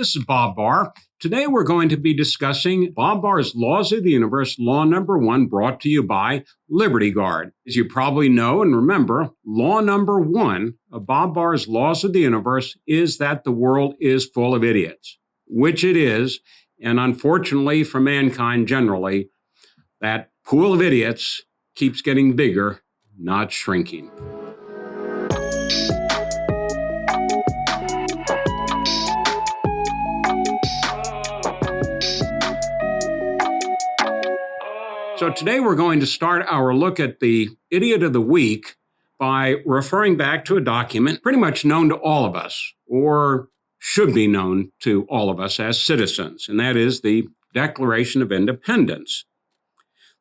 This is Bob Barr. Today we're going to be discussing Bob Barr's Laws of the Universe, Law Number 1, brought to you by Liberty Guard. As you probably know and remember, Law Number 1 of Bob Barr's Laws of the Universe is that the world is full of idiots, which it is, and unfortunately for mankind generally, that pool of idiots keeps getting bigger, not shrinking. So today we're going to start our look at the Idiot of the Week by referring back to a document pretty much known to all of us, or should be known to all of us as citizens, and that is the Declaration of Independence.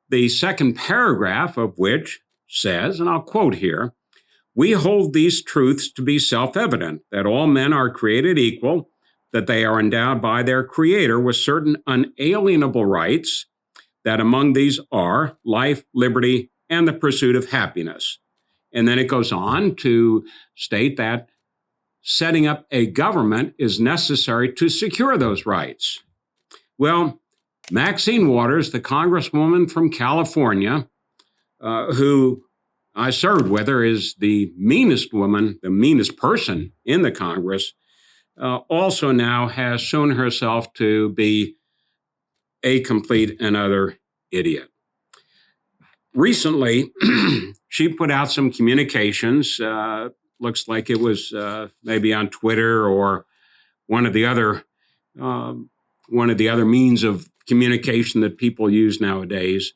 The second paragraph of which says, and I'll quote here, "We hold these truths to be self-evident, that all men are created equal, that they are endowed by their Creator with certain unalienable rights, that among these are life, liberty, and the pursuit of happiness." And then it goes on to state that setting up a government is necessary to secure those rights. Well, Maxine Waters, the congresswoman from California, who I served with her, is the meanest woman, the meanest person in the Congress, also now has shown herself to be a complete and utter idiot. Recently, she put out some communications. Looks like it was maybe on Twitter or one of the other means of communication that people use nowadays.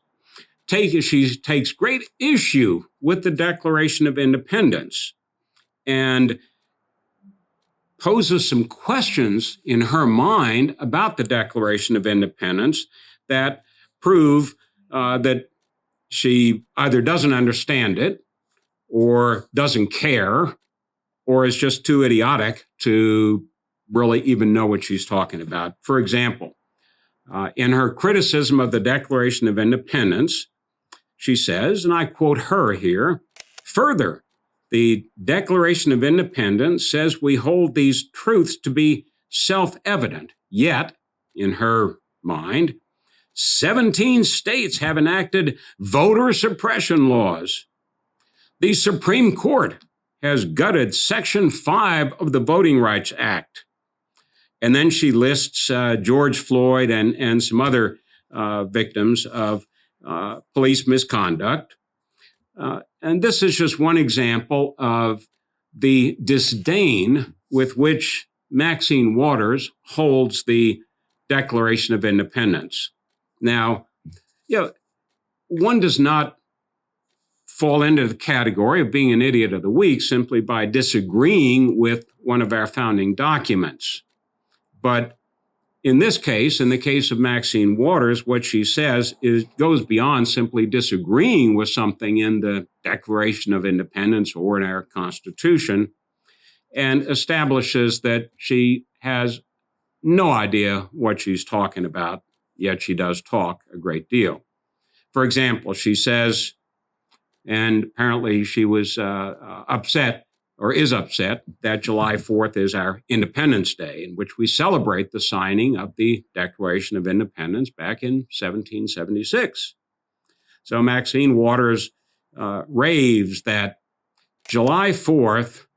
She takes great issue with the Declaration of Independence and poses some questions in her mind about the Declaration of Independence that prove that she either doesn't understand it or doesn't care or is just too idiotic to really even know what she's talking about. For example, in her criticism of the Declaration of Independence, she says, and I quote her here, "Further, the Declaration of Independence says we hold these truths to be self-evident, yet, in her mind, 17 states have enacted voter suppression laws. The Supreme Court has gutted Section 5 of the Voting Rights Act." And then she lists George Floyd and some other victims of police misconduct. And this is just one example of the disdain with which Maxine Waters holds the Declaration of Independence. Now, one does not fall into the category of being an idiot of the week simply by disagreeing with one of our founding documents. But in this case, in the case of Maxine Waters, what she says goes beyond simply disagreeing with something in the Declaration of Independence or in our Constitution, and establishes that she has no idea what she's talking about, yet she does talk a great deal. For example, she says, and apparently she was upset or is upset that July 4th is our Independence Day, in which we celebrate the signing of the Declaration of Independence back in 1776. So Maxine Waters raves that July 4th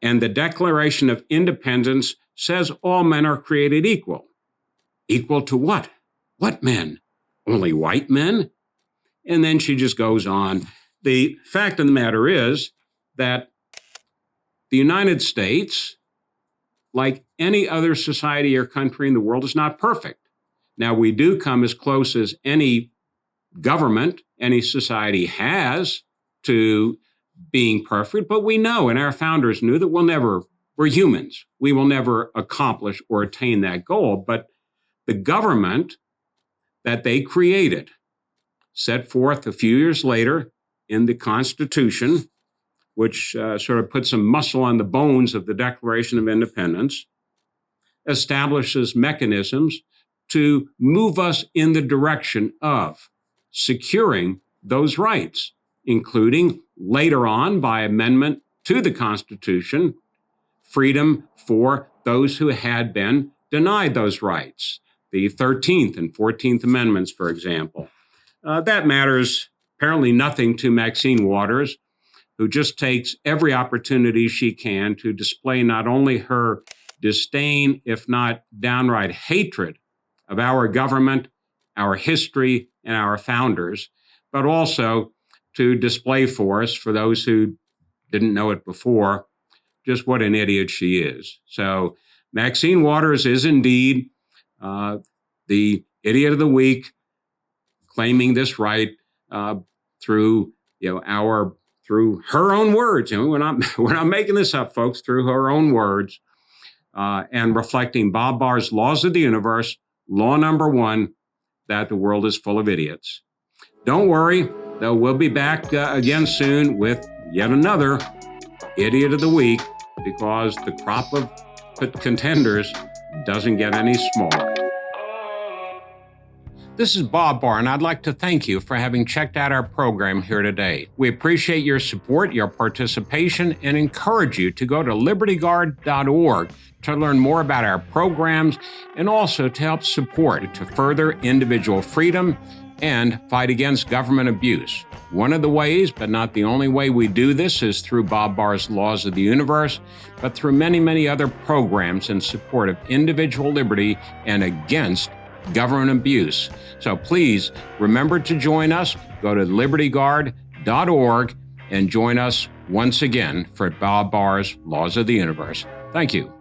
and the Declaration of Independence says all men are created equal. Equal to what? What men? Only white men? And then she just goes on. The fact of the matter is that the United States, like any other society or country in the world, is not perfect. Now, we do come as close as any government, any society has to being perfect, but we know, and our founders knew, that we're humans. We will never accomplish or attain that goal. But the government that they created, set forth a few years later in the Constitution, which sort of put some muscle on the bones of the Declaration of Independence, establishes mechanisms to move us in the direction of securing those rights, including later on by amendment to the Constitution, freedom for those who had been denied those rights. The 13th and 14th Amendments, for example. That matters apparently nothing to Maxine Waters, who just takes every opportunity she can to display not only her disdain, if not downright hatred of our government, our history, and our founders, but also to display for us, for those who didn't know it before, just what an idiot she is. So Maxine Waters is indeed the idiot of the week, claiming this right through through her own words. We're not making this up, folks. Through her own words, and reflecting Bob Barr's laws of the universe, law number one, that the world is full of idiots. Don't worry, though, we'll be back again soon with yet another idiot of the week, because the crop of contenders doesn't get any smaller. This is Bob Barr, and I'd like to thank you for having checked out our program here today. We appreciate your support, your participation, and encourage you to go to libertyguard.org to learn more about our programs and also to help support to further individual freedom and fight against government abuse. One of the ways, but not the only way we do this, is through Bob Barr's Laws of the Universe, but through many, many other programs in support of individual liberty and against government abuse. So please remember to join us. Go to libertyguard.org and join us once again for Bob Barr's Laws of the Universe. Thank you.